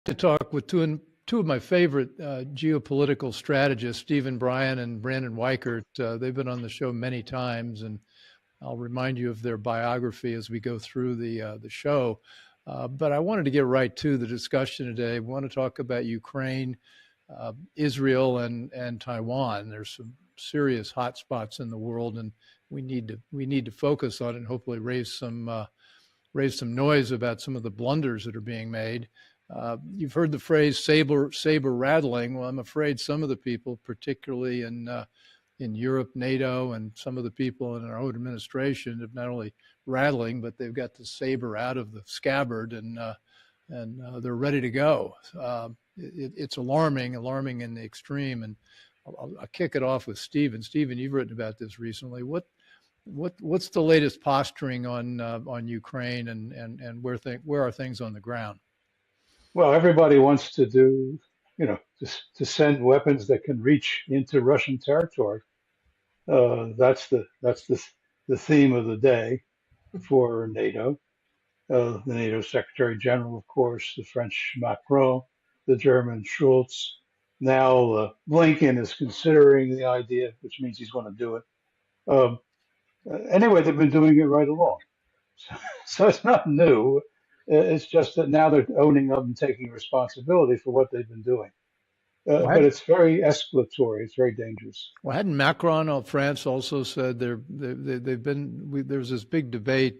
To talk with two of my favorite geopolitical strategists, Stephen Bryen and Brandon Weichert. They've been on the show many times, and I'll remind you of their biography as we go through the show. But I wanted to get right to the discussion today. We want to talk about Ukraine, Israel, and Taiwan. There's some serious hot spots in the world, and we need to focus on it and hopefully raise some noise about some of the blunders that are being made. You've heard the phrase saber rattling. Well, I'm afraid some of the people, particularly in Europe, NATO, and some of the people in our own administration, have not only rattling, but they've got the saber out of the scabbard, and they're ready to go. It's alarming in the extreme. And I'll kick it off with Stephen. Stephen, you've written about this recently. What's the latest posturing on Ukraine, and where are things on the ground? Well, everybody wants to do, to send weapons that can reach into Russian territory. That's the theme of the day for NATO. The NATO Secretary General, of course, the French Macron, the German Schulz. Now Blinken is considering the idea, which means he's going to do it. Anyway, they've been doing it right along. So it's not new. It's just that now they're owning up and taking responsibility for what they've been doing. But it's very escalatory. It's very dangerous. Well, hadn't Macron of France also said there's this big debate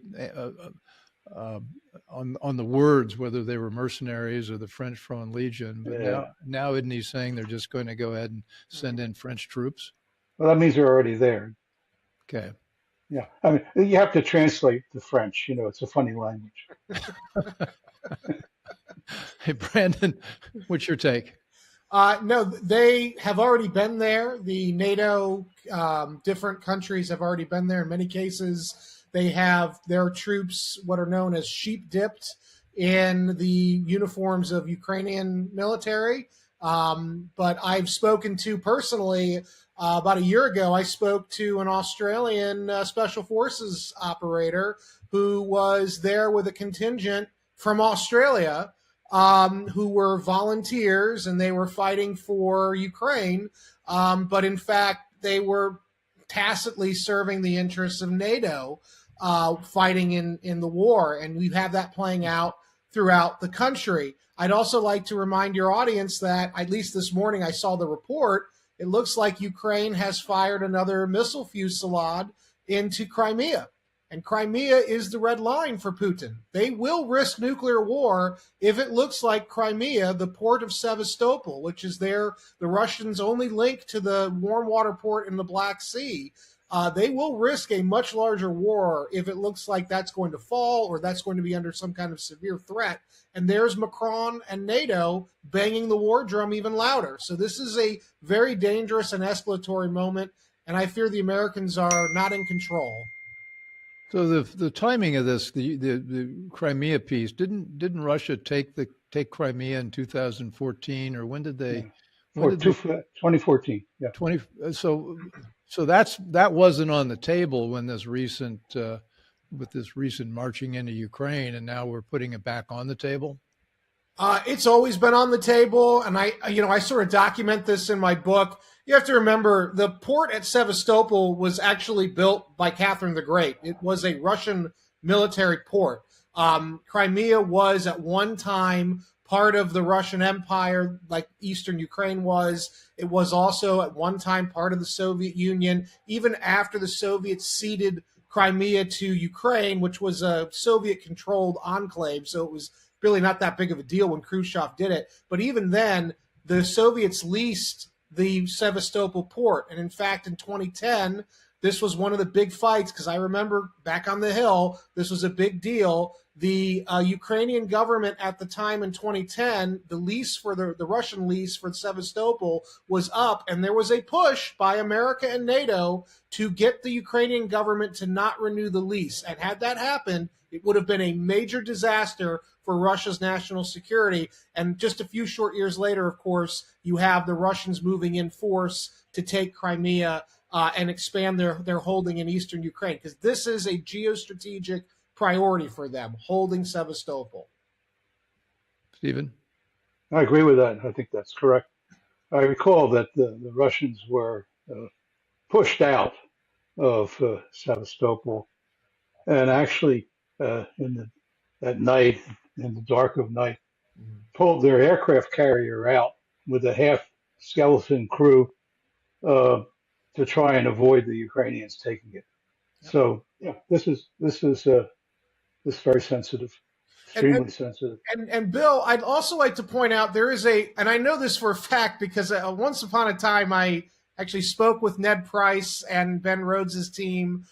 on the words, whether they were mercenaries or the French Front Legion. But now isn't he saying they're just going to go ahead and send in French troops? Well, that means they're already there. Okay. Yeah, I mean, you have to translate the French. It's a funny language. Hey, Brandon, what's your take? No, they have already been there. The NATO different countries have already been there. In many cases, they have their troops, what are known as sheep dipped, in the uniforms of Ukrainian military. But I've spoken to personally, about a year ago, I spoke to an Australian Special Forces operator who was there with a contingent from Australia who were volunteers, and they were fighting for Ukraine. But in fact, they were tacitly serving the interests of NATO, fighting in the war. And we have that playing out throughout the country. I'd also like to remind your audience that, at least this morning, I saw the report. It looks like Ukraine has fired another missile fusillade into Crimea. And Crimea is the red line for Putin. They will risk nuclear war if it looks like Crimea, the port of Sevastopol, which is the Russians' only link to the warm water port in the Black Sea. They will risk a much larger war if it looks like that's going to fall or that's going to be under some kind of severe threat. And there's Macron and NATO banging the war drum even louder. So this is a very dangerous and escalatory moment, and I fear the Americans are not in control. So the timing of this, the Crimea piece, didn't Russia take Crimea in 2014, or when did they? 2014. Yeah. So that wasn't on the table when this recent marching into Ukraine, and now we're putting it back on the table. It's always been on the table, and I sort of document this in my book. You have to remember the port at Sevastopol was actually built by Catherine the Great. It was a Russian military port. Crimea was at one time part of the Russian Empire, like Eastern Ukraine was. It was also at one time part of the Soviet Union. Even after the Soviets ceded Crimea to Ukraine, which was a Soviet-controlled enclave, so it was really not that big of a deal when Khrushchev did it. But even then, the Soviets leased the Sevastopol port. And in fact, in 2010, this was one of the big fights, because I remember back on the Hill, this was a big deal. The Ukrainian government at the time in 2010, the lease for the Russian lease for Sevastopol was up, and there was a push by America and NATO to get the Ukrainian government to not renew the lease. And had that happened, it would have been a major disaster for Russia's national security. And just a few short years later, of course, you have the Russians moving in force to take Crimea and expand their holding in eastern Ukraine, because this is a geostrategic priority for them, holding Sevastopol. Stephen? I agree with that. I think that's correct. I recall that the Russians were pushed out of Sevastopol, and actually, in at night, in the dark of night, pulled their aircraft carrier out with a half skeleton crew uh, to try and avoid the Ukrainians taking it. Yep. So yeah, this is very sensitive, And, and extremely sensitive. and Bill, I'd also like to point out there is and I know this for a fact because once upon a time I actually spoke with Ned Price and Ben Rhodes's team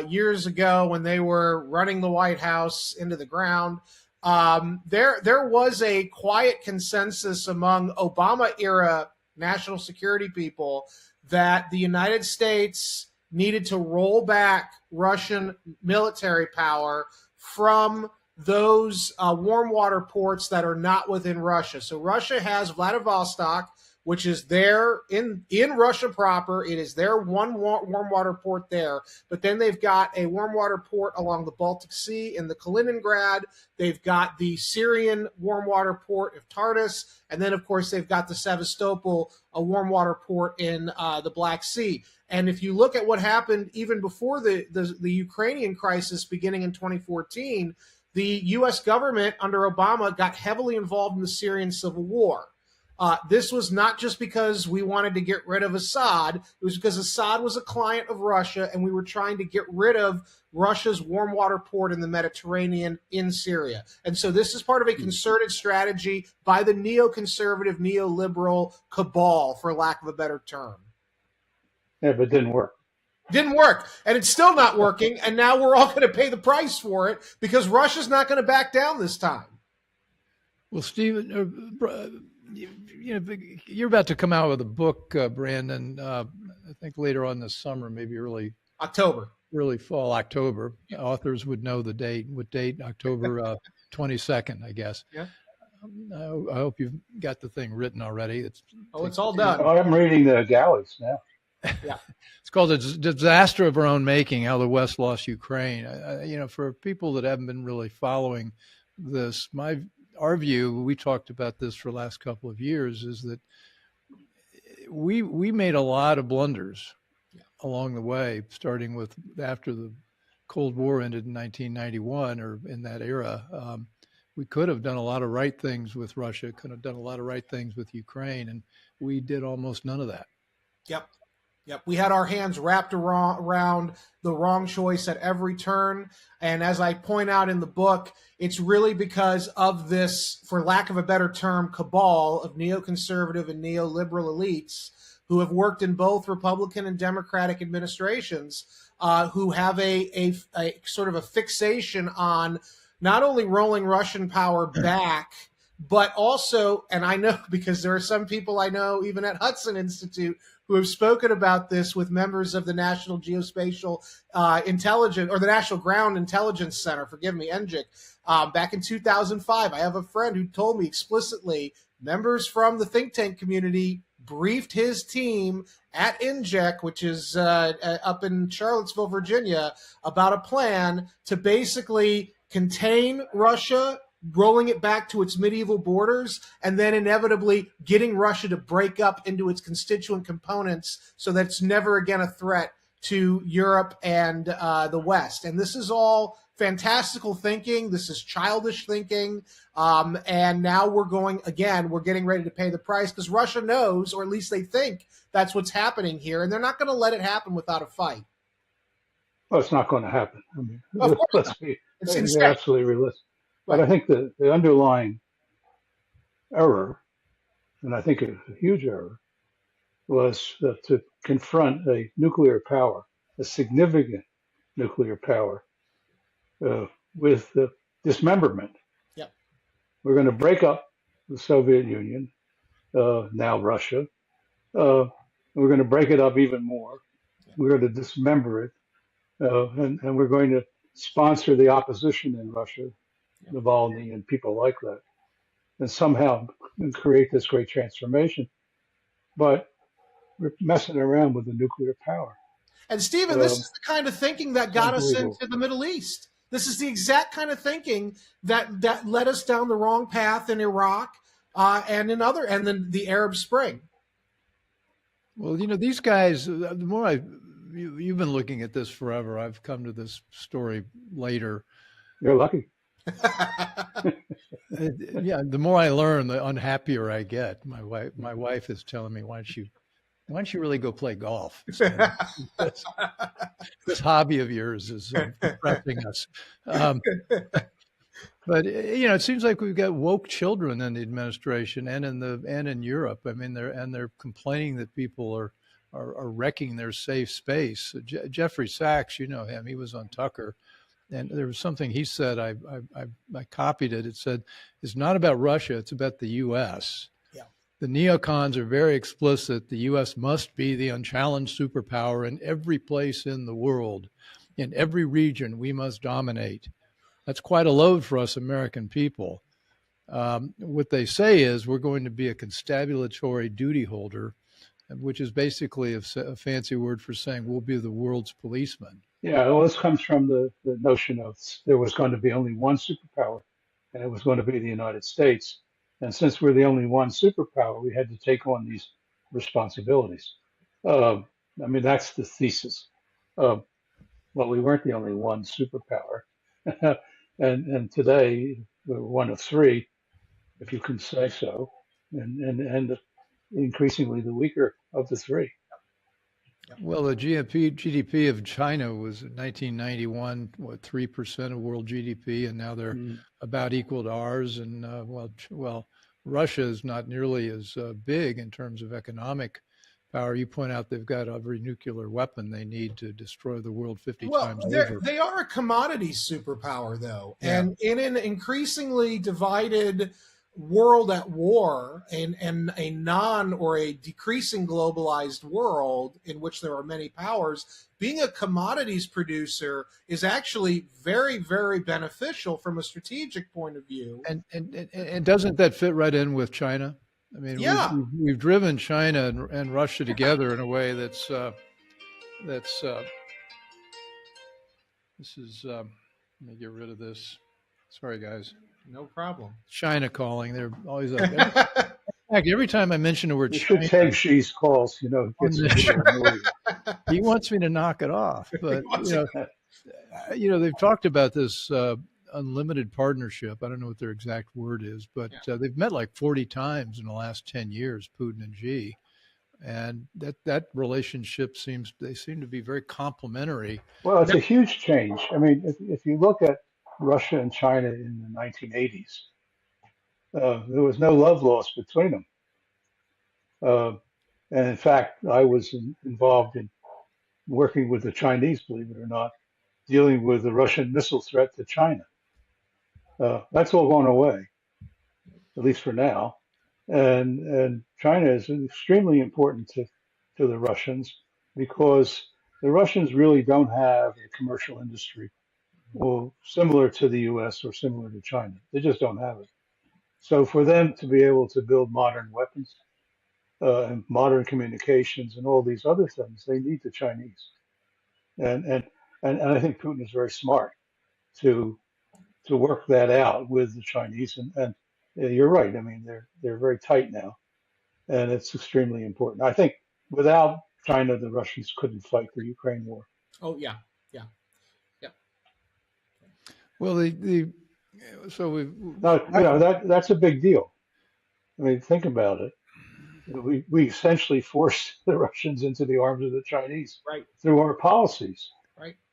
years ago when they were running the White House into the ground. There was a quiet consensus among Obama era national security people that the United States needed to roll back Russian military power from those warm water ports that are not within Russia. So Russia has Vladivostok, which is there in Russia proper. It is their one warm water port there. But then they've got a warm water port along the Baltic Sea in the Kaliningrad. They've got the Syrian warm water port of Tartus. And then, of course, they've got the Sevastopol, a warm water port in the Black Sea. And if you look at what happened even before the Ukrainian crisis beginning in 2014, the U.S. government under Obama got heavily involved in the Syrian civil war. This was not just because we wanted to get rid of Assad. It was because Assad was a client of Russia, and we were trying to get rid of Russia's warm water port in the Mediterranean in Syria. And so this is part of a concerted strategy by the neoconservative, neoliberal cabal, for lack of a better term. Yeah, but it didn't work. Didn't work, and it's still not working, and now we're all going to pay the price for it because Russia's not going to back down this time. Well, Stephen, you're about to come out with a book, Brandon, I think later on this summer, maybe early fall, October. Authors would know the date. What date? October 22nd, I guess. Yeah. I hope you've got the thing written already. It's all done. Oh, I'm reading the galleys now. Yeah. It's called A Disaster of Our Own Making, How the West Lost Ukraine. For people that haven't been really following this, our view, we talked about this for the last couple of years, is that we made a lot of blunders along the way, starting with after the Cold War ended in 1991 or in that era. We could have done a lot of right things with Russia, could have done a lot of right things with Ukraine, and we did almost none of that. Yep. We had our hands wrapped around the wrong choice at every turn. And as I point out in the book, it's really because of this, for lack of a better term, cabal of neoconservative and neoliberal elites who have worked in both Republican and Democratic administrations, who have a sort of a fixation on not only rolling Russian power back, but also, and I know because there are some people I know even at Hudson Institute who have spoken about this with members of the National Geospatial Intelligence, or the National Ground Intelligence Center, forgive me, NGIC, back in 2005. I have a friend who told me explicitly members from the think tank community briefed his team at NGEC, which is up in Charlottesville, Virginia, about a plan to basically contain Russia, rolling it back to its medieval borders, and then inevitably getting Russia to break up into its constituent components so that it's never again a threat to Europe and the West. And this is all fantastical thinking. This is childish thinking. And now we're getting ready to pay the price because Russia knows, or at least they think, that's what's happening here. And they're not going to let it happen without a fight. Well, it's not going to happen. I mean, let's be it's absolutely realistic. But I think the underlying error, and I think a huge error, was to confront a nuclear power, a significant nuclear power, with dismemberment. Yep. We're going to break up the Soviet Union, now Russia. We're going to break it up even more. We're going to dismember it, and we're going to sponsor the opposition in Russia, Navalny and people like that, and somehow create this great transformation. But we're messing around with the nuclear power. And Stephen, this is the kind of thinking that got us into the Middle East. This is the exact kind of thinking that led us down the wrong path in Iraq, and then the Arab Spring. Well, these guys, the more you've been looking at this forever. I've come to this story later. You're lucky. Yeah, the more I learn, the unhappier I get. My wife is telling me, why don't you really go play golf? This hobby of yours is depressing us. But it seems like we've got woke children in the administration and in Europe. I mean, they're complaining that people are wrecking their safe space. Jeffrey Sachs, you know him. He was on Tucker, and there was something he said. I copied it. It said, "It's not about Russia. It's about the U.S." Yeah. The neocons are very explicit. The U.S. must be the unchallenged superpower in every place in the world. In every region, we must dominate. That's quite a load for us American people. What they say is we're going to be a constabulatory duty holder, which is basically a fancy word for saying we'll be the world's policeman. Yeah, well, this comes from the notion of there was going to be only one superpower, and it was going to be the United States. And since we're the only one superpower, we had to take on these responsibilities. Um, I mean, that's the thesis. Um, well, we weren't the only one superpower, and today we're one of three, if you can say so, and increasingly the weaker of the three. Well, the GDP of China was in 1991, 3% of world GDP, and now they're about equal to ours. And well, Russia is not nearly as big in terms of economic power. You point out they've got every nuclear weapon they need to destroy the world 50 times over. They are a commodity superpower, though, and in an increasingly divided world at war, and a non or a decreasing globalized world in which there are many powers, being a commodities producer is actually very, very beneficial from a strategic point of view. And doesn't that fit right in with China? I mean, we've driven China and Russia together in a way that's this is let me get rid of this. Sorry, guys. No problem. China calling. They're always like, every time I mention the word China. You should take Xi's calls, he wants me to knock it off. But, they've talked about this unlimited partnership. I don't know what their exact word is, but they've met like 40 times in the last 10 years, Putin and Xi. And that relationship seem to be very complementary. Well, it's a huge change. I mean, if you look at Russia and China in the 1980s, there was no love lost between them. And in fact, I was involved in working with the Chinese, believe it or not, dealing with the Russian missile threat to China. That's all gone away, at least for now. And China is extremely important to the Russians because the Russians really don't have a commercial industry similar to the US or similar to China. They just don't have it. So for them to be able to build modern weapons and modern communications and all these other things, they need the Chinese. And I think Putin is very smart to work that out with the Chinese. And you're right. I mean, they're very tight now, and it's extremely important. I think without China, the Russians couldn't fight the Ukraine war. Oh yeah. Well, that's a big deal. I mean, think about it. We essentially forced the Russians into the arms of the Chinese through our policies,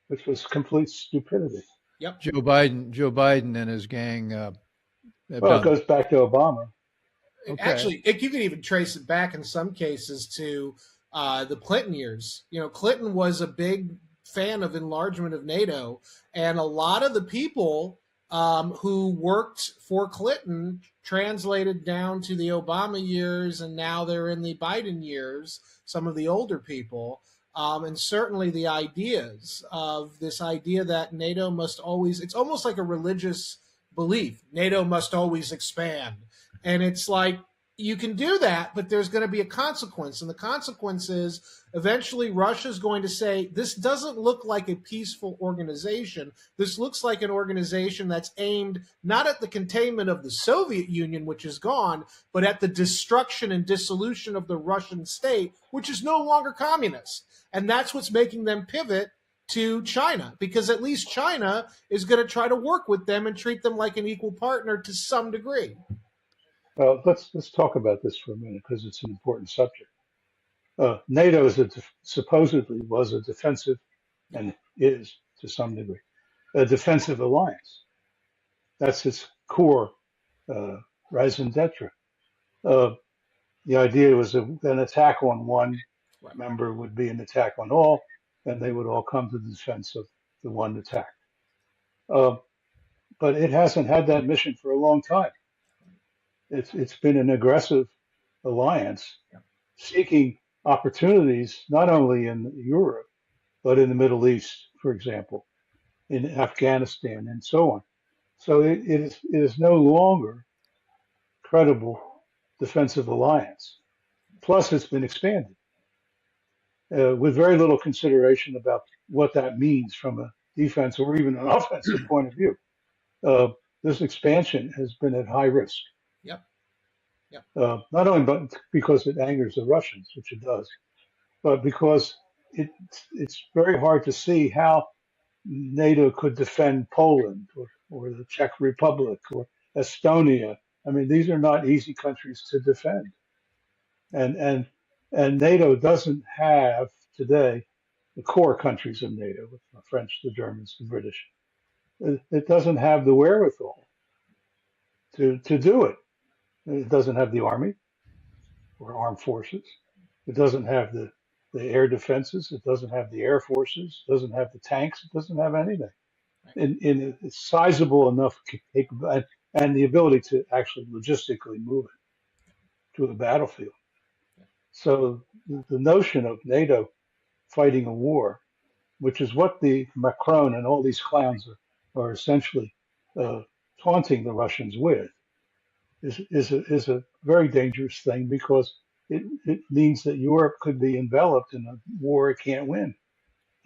which was complete stupidity. Yep. Joe Biden and his gang. It goes back to Obama. Okay. Actually, you can even trace it back in some cases to the Clinton years. Clinton was a big fan of enlargement of NATO, and a lot of the people who worked for Clinton translated down to the Obama years, and now they're in the Biden years, some of the older people. And certainly the ideas of this idea that NATO must always, it's almost like a religious belief, NATO must always expand. And it's like, You can do that, but there's going to be a consequence. And the consequence is eventually Russia's going to say, this doesn't look like a peaceful organization. This looks like an organization that's aimed not at the containment of the Soviet Union, which is gone, but at the destruction and dissolution of the Russian state, which is no longer communist. And that's what's making them pivot to China, because at least China is going to try to work with them and treat them like an equal partner to some degree. Well, let's talk about this for a minute because it's an important subject. NATO supposedly was a defensive, and is to some degree, a defensive alliance. That's its core raison d'etre. The idea was that an attack on one member would be an attack on all, and they would all come to the defense of the one attack. But it hasn't had that mission for a long time. It's been an aggressive alliance seeking opportunities not only in Europe but in the Middle East, for example, in Afghanistan and so on. So it is no longer credible defensive alliance. Plus, it's been expanded with very little consideration about what that means from a defense or even an offensive point of view. This expansion has been at high risk. Yep. Yep. Not only because it angers the Russians, which it does, but because it's very hard to see how NATO could defend Poland or the Czech Republic or Estonia. I mean, these are not easy countries to defend, and NATO doesn't have today the core countries of NATO, the French, the Germans, the British. It doesn't have the wherewithal to do it. It doesn't have the army or armed forces. It doesn't have the air defenses. It doesn't have the air forces. It doesn't have the tanks. It doesn't have anything. In it's sizable enough capability and the ability to actually logistically move it to the battlefield. So the notion of NATO fighting a war, which is what the Macron and all these clowns are essentially taunting the Russians with, is a very dangerous thing because it means that Europe could be enveloped in a war it can't win.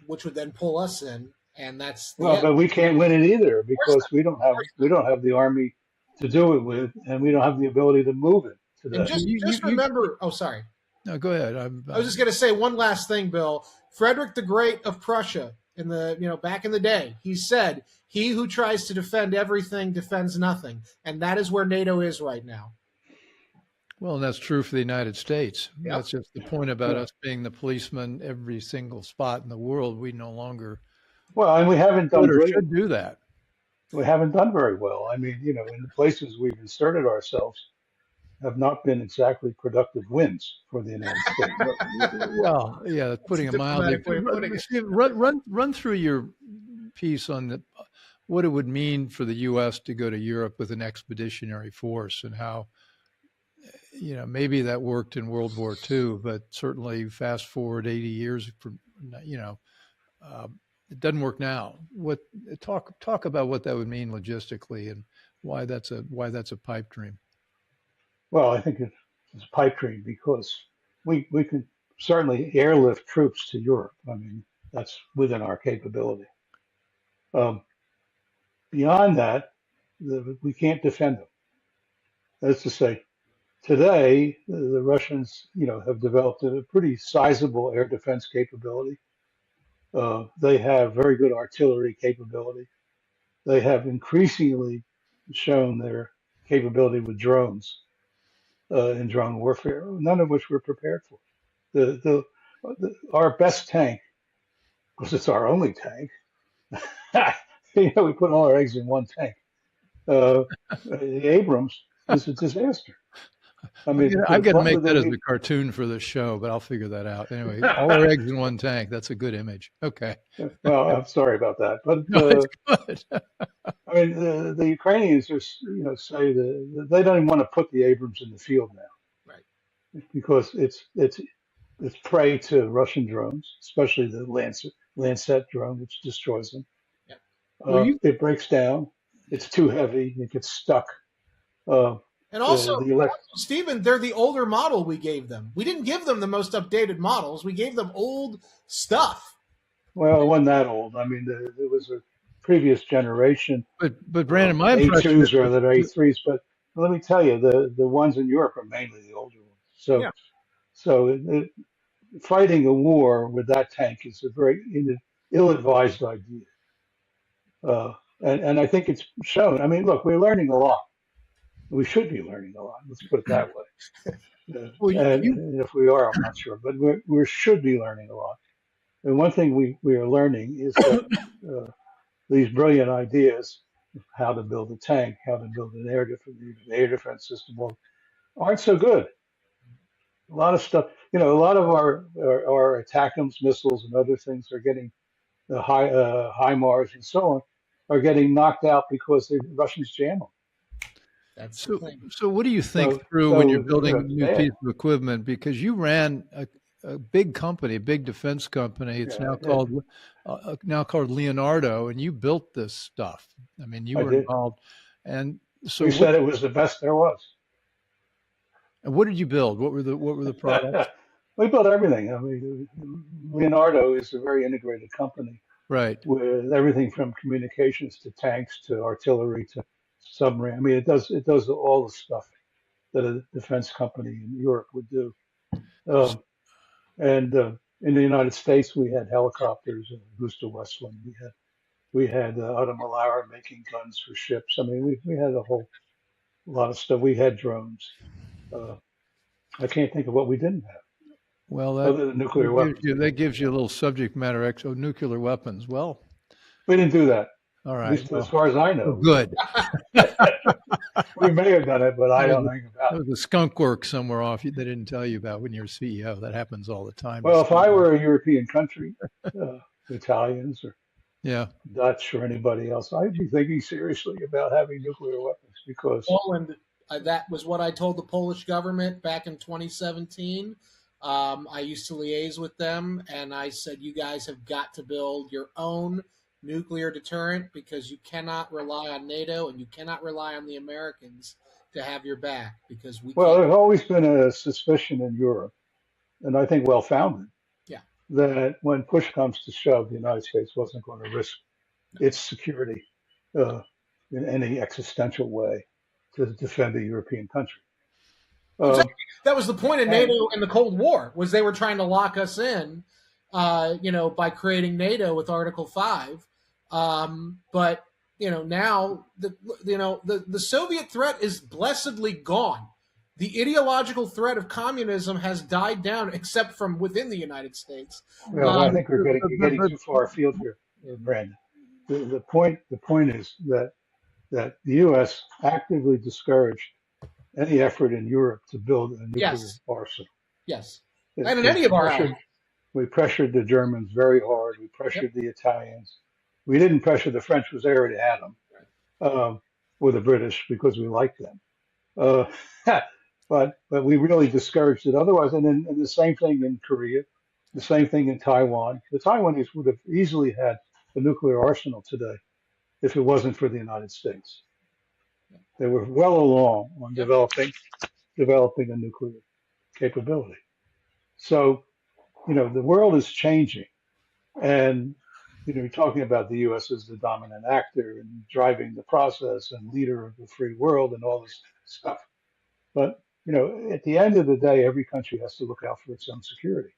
Which would then pull us in, and that's but we can't win it either because we don't have the army to do it with, and we don't have the ability to move it today. And just remember. Oh, sorry. No, go ahead. I was just going to say one last thing, Bill. Frederick the Great of Prussia, in the back in the day, he said, "He who tries to defend everything defends nothing," and that is where NATO is right now. Well, and that's true for the United States. Yep. That's just the point about us being the policeman every single spot in the world. We no longer and we haven't done or should do that. We haven't done very well. I mean, in the places we've inserted ourselves have not been exactly productive wins for the United States. Well, yeah, putting it mildly. Run through your piece on what it would mean for the U.S. to go to Europe with an expeditionary force and how, maybe that worked in World War II, but certainly fast forward 80 years from, it doesn't work now. Talk about what that would mean logistically and why that's a pipe dream. Well, I think it's a pipe dream because we can certainly airlift troops to Europe. I mean, that's within our capability. Beyond that, we can't defend them. That's to say, today the Russians, have developed a pretty sizable air defense capability. They have very good artillery capability. They have increasingly shown their capability with drones. In drone warfare, none of which we're prepared for. Our best tank, because it's our only tank, we put all our eggs in one tank. The Abrams is a disaster. I mean, I've got to make that as a cartoon for the show, but I'll figure that out. Anyway, all our eggs in one tank. That's a good image. Okay. Well, I'm sorry about that, but no, it's good. I mean, the Ukrainians just, say that they don't even want to put the Abrams in the field now, right? Because it's prey to Russian drones, especially the Lancet drone, which destroys them. Yeah. It breaks down. It's too heavy. It gets stuck. And also, The elect. Stephen, they're the older model we gave them. We didn't give them the most updated models. We gave them old stuff. Well, it wasn't that old. I mean, there was a previous generation But Brandon, of my impression A2s is rather than A3s. But let me tell you, the ones in Europe are mainly the older ones. Yeah. So fighting a war with that tank is a very ill-advised idea. And I think it's shown. I mean, look, we're learning a lot. We should be learning a lot. Let's put it that way. well, And if we are, I'm not sure, but we should be learning a lot. And one thing we are learning is that uh, these brilliant ideas, how to build a tank, how to build an air defense system, well, aren't so good. A lot of stuff, a lot of our ATACMS missiles and other things are getting the HIMARS and so on are getting knocked out because the Russians jam them. That's the so thing. so what do you think So, through when you're building a it's new bad. piece of equipment? Because you ran a big company, a big defense company. It's Yeah, I did. now called Leonardo, and you built this stuff. I mean, you I were did. involved. And so We said it was the best there was. what did you build? What were the products? We built everything. I mean, Leonardo is a very integrated company Right. with everything from communications to tanks to artillery to submarine. I mean, it does all the stuff that a defense company in Europe would do. Um, and in the United States, we had helicopters and Gustav Westland. We had Otto Malauer making guns for ships. I mean, we had a whole lot of stuff. We had drones. Uh, I can't think of what we didn't have Well, other than nuclear weapons. that gives you a little subject matter. Nuclear weapons. Well, We didn't do that, all at right. least as Well, far as I know. good. We may have done it, but I don't think about That it. was a skunk work somewhere off they didn't tell you about when you're CEO. That happens all the time. Well, if I were a European country, Italians or Yeah. Dutch or anybody else, I'd be thinking seriously about having nuclear weapons because, Poland, that was what I told the Polish government back in 2017. I used to liaise with them, and I said, you guys have got to build your own nuclear deterrent because you cannot rely on NATO and you cannot rely on the Americans to have your back because we well, can't. there's always been a suspicion in Europe, and I think well founded, Yeah. that when push comes to shove, the United States wasn't going to risk No. its security uh, in any existential way to defend a European country. Exactly. That was the point of And NATO in the Cold War was they were trying to lock us in, by creating NATO with Article 5. But now the Soviet threat is blessedly gone. The ideological threat of communism has died down, except from within the United States. well, I think you're getting But too far afield here, Brandon. The point is that the U.S. actively discouraged any effort in Europe to build a nuclear Yes, arsenal. yes, It, and in it any of our allies. pressured, we pressured the Germans very hard. We Yep. pressured the Italians. We didn't pressure the French because they already had them, or the British because we liked them. Uh, but we really discouraged it otherwise. And the same thing in Korea, the same thing in Taiwan. The Taiwanese would have easily had a nuclear arsenal today if it wasn't for the United States. They were well along on Yep. developing a nuclear capability. So, the world is changing. And, you're talking about the U.S. as the dominant actor and driving the process and leader of the free world and all this stuff. But, at the end of the day, every country has to look out for its own security.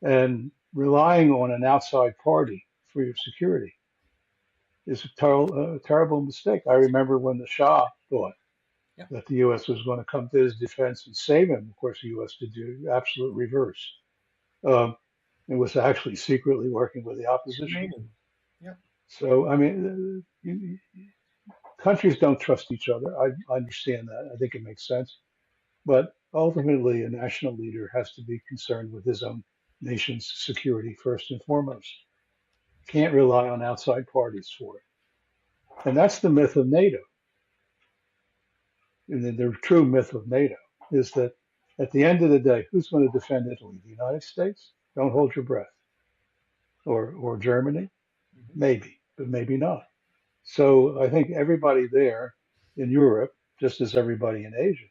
And relying on an outside party for your security is a terrible mistake. I remember when the Shah thought Yep. that the U.S. was going to come to his defense and save him. Of course, the U.S. did the absolute reverse. Um, it was actually secretly working with the opposition. Yep. So, I mean, countries don't trust each other. I understand that. I think it makes sense. But ultimately, a national leader has to be concerned with his own nation's security first and foremost. Can't rely on outside parties for it. And that's the myth of NATO. And the true myth of NATO is that at the end of the day, who's going to defend Italy? The United States? Don't hold your breath. Or Germany? Mhm. Maybe, but maybe not. So I think everybody there in Europe just as everybody in Asia,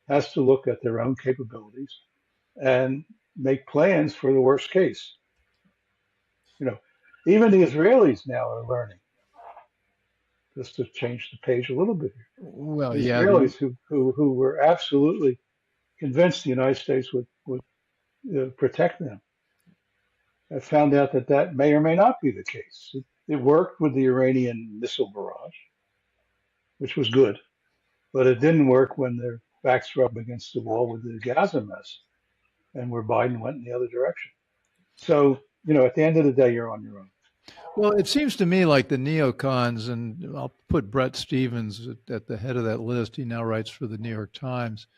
has to look at their own capabilities and make plans for the worst case. You know, even the Israelis now are learning, just to change the page a little bit here. Well, The yeah, Israelis who were absolutely convinced the United States would protect them have found out that that may or may not be the case. It worked with the Iranian missile barrage, which was good, but it didn't work when their backs were up against the wall with the Gaza mess and where Biden went in the other direction. So, at the end of the day, you're on your own. well, it seems to me like the neocons, and I'll put Brett Stevens at the head of that list. He now writes for the New York Times.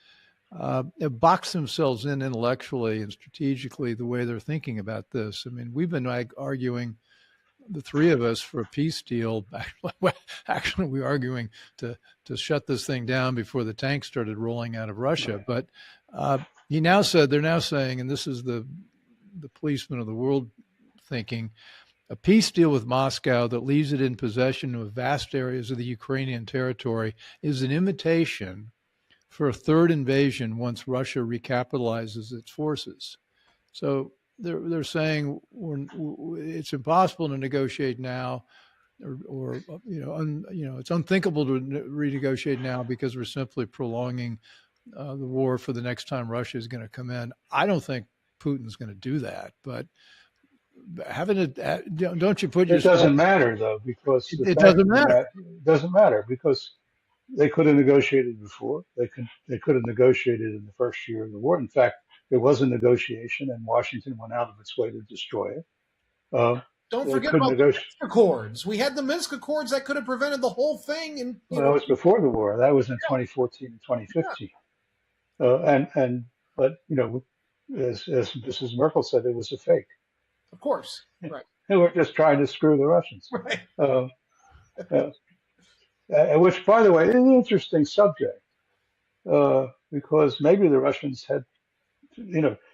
Have boxed themselves in intellectually and strategically the way they're thinking about this. I mean, we've been arguing, the three of us, for a peace deal. Actually, we're arguing to shut this thing down before the tanks started rolling out of Russia. But they're now saying, and this is the policeman of the world thinking, a peace deal with Moscow that leaves it in possession of vast areas of the Ukrainian territory is an invitation for a third invasion once Russia recapitalizes its forces. So they're saying it's impossible to negotiate now, or it's unthinkable to renegotiate now because we're simply prolonging the war for the next time Russia is going to come in. I don't think Putin's going to do that, but don't you put yourself? It doesn't matter though, because it doesn't matter. It doesn't matter because they could have negotiated before. They could have negotiated in the first year of the war. In fact, there was a negotiation, and Washington went out of its way to destroy it. Don't forget about the Minsk Accords. We had the Minsk Accords that could have prevented the whole thing. And that was before the war. That was in 2014 and 2015. Yeah. But as Mrs. Merkel said, it was a fake. Of course, right. They were just trying to screw the Russians. Right. Which, by the way, is an interesting subject because maybe the Russians had,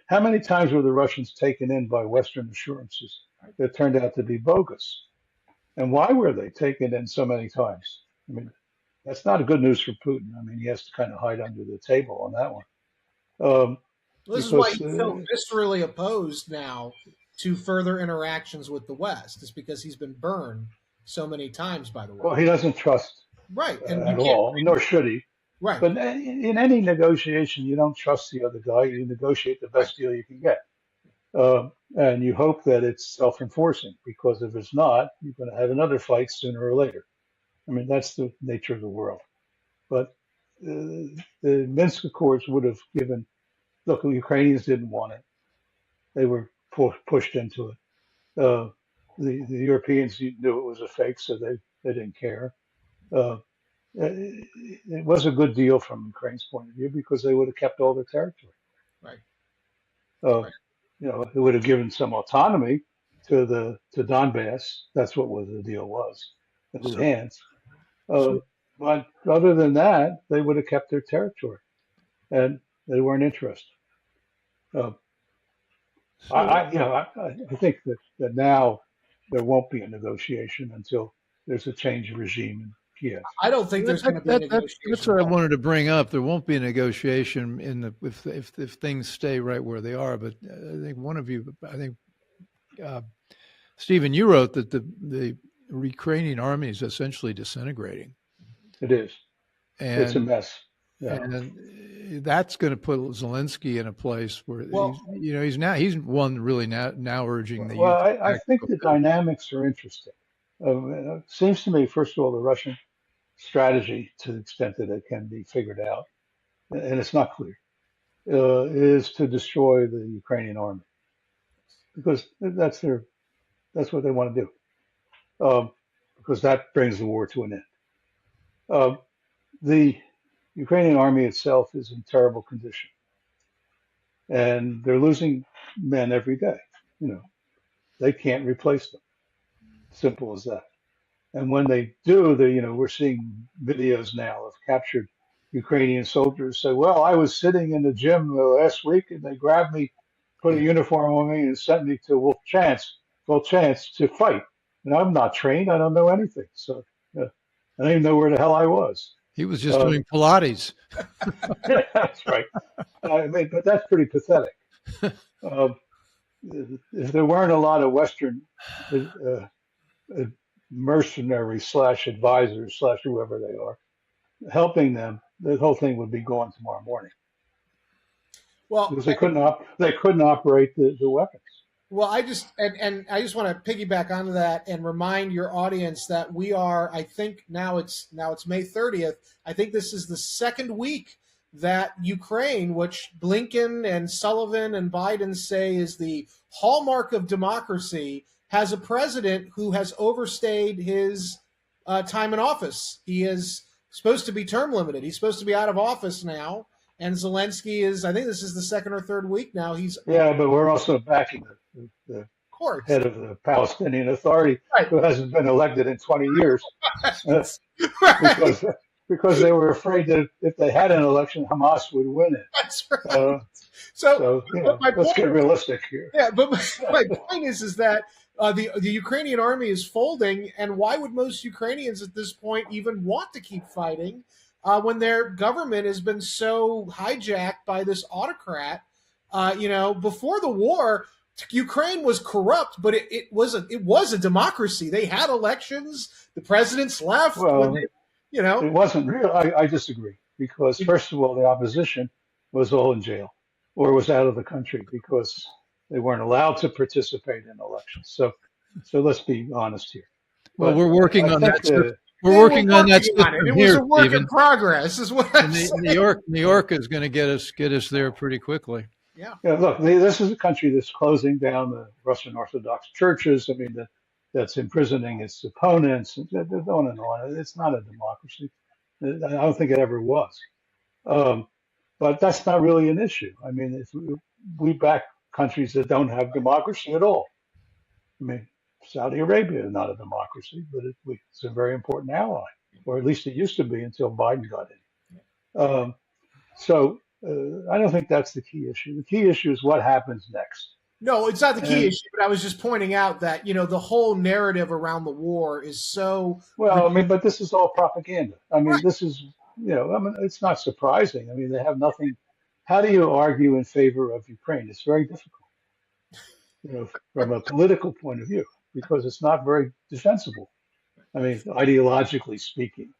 how many times were the Russians taken in by Western assurances that turned out to be bogus? And why were they taken in so many times? I mean, that's not good news for Putin. I mean, he has to kind of hide under the table on that one. This is why he's so viscerally opposed now to further interactions with the West, is because he's been burned so many times by the West. Well, he doesn't trust at all, nor should he. Right. But in any negotiation, you don't trust the other guy. You negotiate the best deal you can get. And you hope that it's self-enforcing, because if it's not, you're going to have another fight sooner or later. I mean, that's the nature of the world. But the Minsk Accords would have look, the Ukrainians didn't want it. They were pushed into it. The Europeans knew it was a fake, so they didn't care. It was a good deal from Ukraine's point of view because they would have kept all their territory. Right. It would have given some autonomy to Donbass. That's what the deal was in his hands. But other than that, they would have kept their territory, and they weren't interested. I think that now there won't be a negotiation until there's a change of regime in Kiev. I don't think there's going to be a negotiation. That's what I wanted to bring up. There won't be a negotiation if things stay right where they are. But I think Stephen, you wrote that the Ukrainian army is essentially disintegrating. It is. And it's a mess. Yeah. And that's going to put Zelensky in a place where he's one really now urging the. Well, I think the dynamics are interesting. It seems to me, first of all, the Russian strategy, to the extent that it can be figured out, and it's not clear, is to destroy the Ukrainian army, because that's what they want to do, because that brings the war to an end. The Ukrainian army itself is in terrible condition, and they're losing men every day. They can't replace them. Simple as that. And when they do, we're seeing videos now of captured Ukrainian soldiers say, "Well, I was sitting in the gym last week, and they grabbed me, put a uniform on me, and sent me to Wolchance to fight. And I'm not trained. I don't know anything. So I don't even know where the hell I was." He was just Uh, doing Pilates. that's right. I mean, but that's pretty pathetic. Uh, if there weren't a lot of Western uh, uh, mercenaries slash advisors slash whoever they are helping them, the whole thing would be gone tomorrow morning Well, because they couldn't operate the weapons. Well, I just want to piggyback onto that and remind your audience that we are. I think now it's May 30th. I think this is the second week that Ukraine, which Blinken and Sullivan and Biden say is the hallmark of democracy, has a president who has overstayed his time in office. He is supposed to be term limited. He's supposed to be out of office now, and Zelensky is. I think this is the second or third week now. He's Yeah, but we're also backing the court. head of the Palestinian Authority Right. who hasn't been elected in 20 years uh, Right. because they were afraid that if they had an election, Hamas would win it. That's right. Uh, So, so but my let's point, get realistic here. yeah, but my point is that the Ukrainian army is folding, and why would most Ukrainians at this point even want to keep fighting when their government has been so hijacked by this autocrat? Before the war, Ukraine was corrupt, but it was a democracy. They had elections. The presidents left. Well, You know, it wasn't real. I disagree because first of all, the opposition was all in jail or was out of the country because they weren't allowed to participate in elections. So let's be honest here. Well, But we're working I on think that. We're working on that on it. system It was here, a work in Stephen. progress, is what I'm And saying. New York is going to get us there pretty quickly. Yeah. look, this is a country that's closing down the Russian Orthodox churches. I mean, that's imprisoning its opponents, and on and on. It's not a democracy. I don't think it ever was. Um, but that's not really an issue. I mean, we back countries that don't have democracy at all. I mean, Saudi Arabia is not a democracy, but it's a very important ally, or at least it used to be until Biden got in. So I don't think that's the key issue. The key issue is what happens next. No, it's not the key And issue, but I was just pointing out that, the whole narrative around the war is so well, I mean, but this is all propaganda. I mean, this is, I mean, it's not surprising. I mean, they have nothing. How do you argue in favor of Ukraine? It's very difficult, from a political point of view, because it's not very defensible. I mean, ideologically speaking.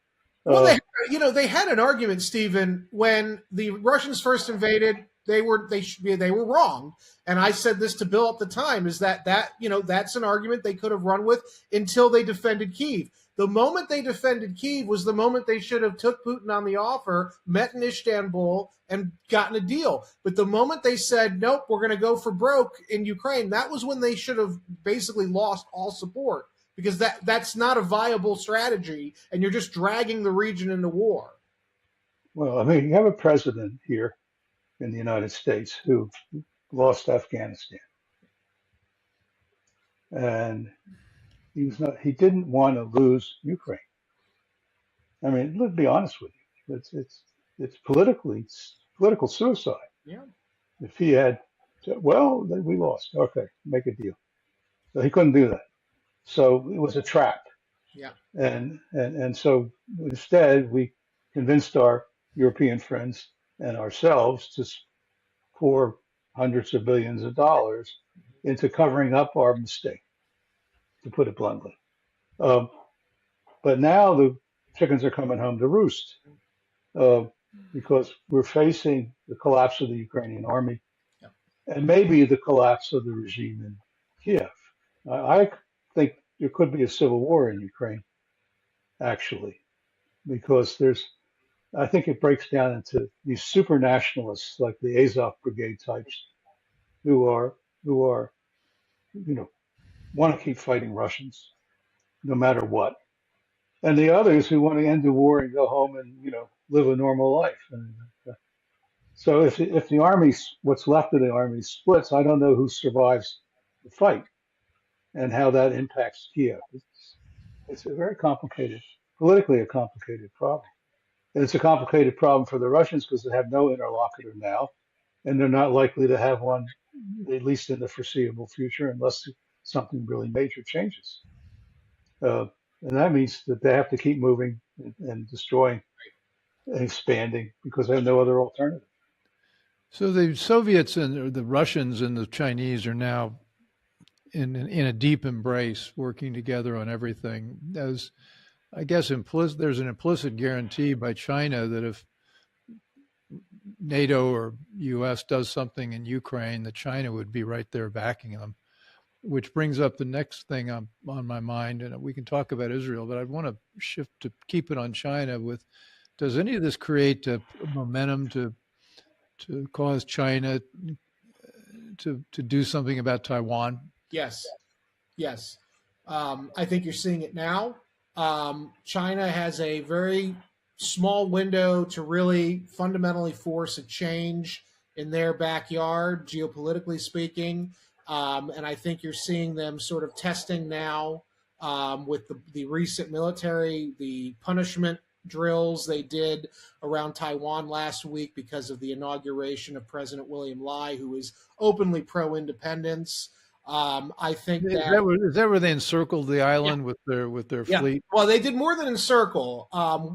well, Uh, they had an argument, Stephen, when the Russians first invaded. They were wrong, and I said this to Bill at the time: is that's an argument they could have run with until they defended Kyiv. The moment they defended Kyiv was the moment they should have took Putin on the offer, met in Istanbul, and gotten a deal. But the moment they said, nope, we're going to go for broke in Ukraine, that was when they should have basically lost all support, because that's not a viable strategy, and you're just dragging the region into war. well, I mean, you have a president here in the United States who lost Afghanistan, and he didn't want to lose Ukraine. I mean, let's be honest with you. It's political suicide. Yeah. If he had said, well, then we lost. Okay, make a deal. So he couldn't do that. So it was a trap. Yeah. And so instead we convinced our European friends and ourselves to pour hundreds of billions of dollars into covering up our mistake, to put it bluntly. Um, but now the chickens are coming home to roost uh, because we're facing the collapse of the Ukrainian army Yeah. and maybe the collapse of the regime in Kiev. I think there could be a civil war in Ukraine, actually, because I think it breaks down into these super nationalists like the Azov Brigade types who are, you know, want to keep fighting Russians no matter what, and the others who want to end the war and go home and live a normal life. And so if the army, what's left of the army splits, I don't know who survives the fight and how that impacts Kiev. It's a very complicated, politically a complicated problem. And it's a complicated problem for the Russians because they have no interlocutor now, and they're not likely to have one, at least in the foreseeable future, unless something really major changes. And that means that they have to keep moving and destroying expanding because they have no other alternative. So the Soviets and the Russians and the Chinese are now in a deep embrace, working together on everything. As I guess there's an implicit guarantee by China that if NATO or U.S. does something in Ukraine, that China would be right there backing them. Which brings up the next thing on my mind, and we can talk about Israel, but I want to shift to keep it on China. Does any of this create a momentum to cause China to do something about Taiwan? Yes. Yes. I think you're seeing it now. China has a very small window to really fundamentally force a change in their backyard, geopolitically speaking. And I think you're seeing them sort of testing now with the recent the punishment drills they did around Taiwan last week because of the inauguration of President William Lai, who is openly pro independence. I think that Is that where they encircled the yeah, island with their yeah. fleet? Well, they did more than encircle.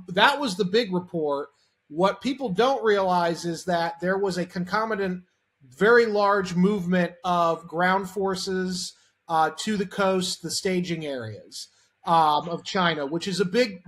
That was the big report. What people don't realize is that there was a concomitant, very large movement of ground forces to the coast, the staging areas of China, which is a big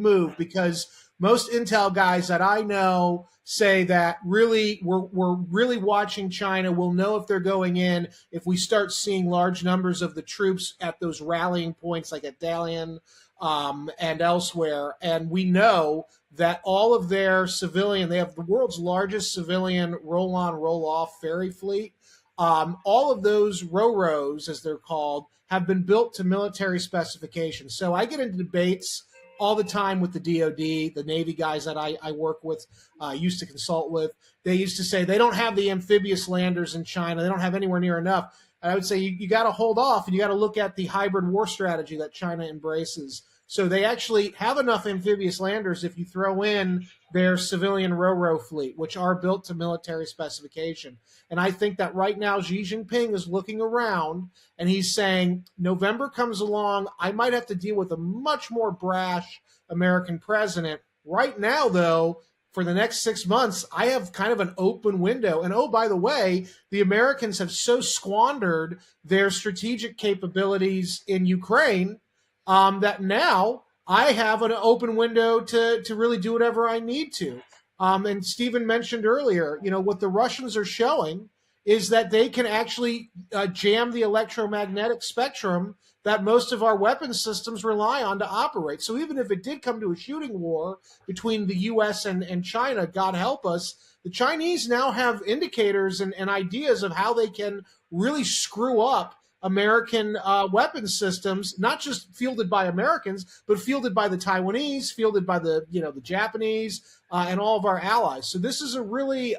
move because most intel guys that I know say that really we're really watching China. We'll know if they're going in if we start seeing large numbers of the troops at those rallying points like at Dalian and elsewhere. And we know that all of their they have the world's largest civilian roll-on, roll-off ferry fleet. All of those ro-ros, as they're called, have been built to military specifications. So I get into debates all the time with the DoD, the Navy guys that I work with, used to consult with. They used to say they don't have the amphibious landers in China. They don't have anywhere near enough. And I would say you got to hold off and you got to look at the hybrid war strategy that China embraces. So they actually have enough amphibious landers if you throw in their civilian ro-ro fleet, which are built to military specification. And I think that right now Xi Jinping is looking around and he's saying, November comes along, I might have to deal with a much more brash American president. Right now, though, for the next 6 months, I have kind of an open window. And oh, by the way, the Americans have so squandered their strategic capabilities in Ukraine that now I have an open window to really do whatever I need to. And Stephen mentioned earlier, what the Russians are showing is that they can actually jam the electromagnetic spectrum that most of our weapons systems rely on to operate. So even if it did come to a shooting war between the U.S. and China, God help us, the Chinese now have indicators and ideas of how they can really screw up American weapons systems, not just fielded by Americans, but fielded by the Taiwanese, fielded by the Japanese, and all of our allies. So this is a really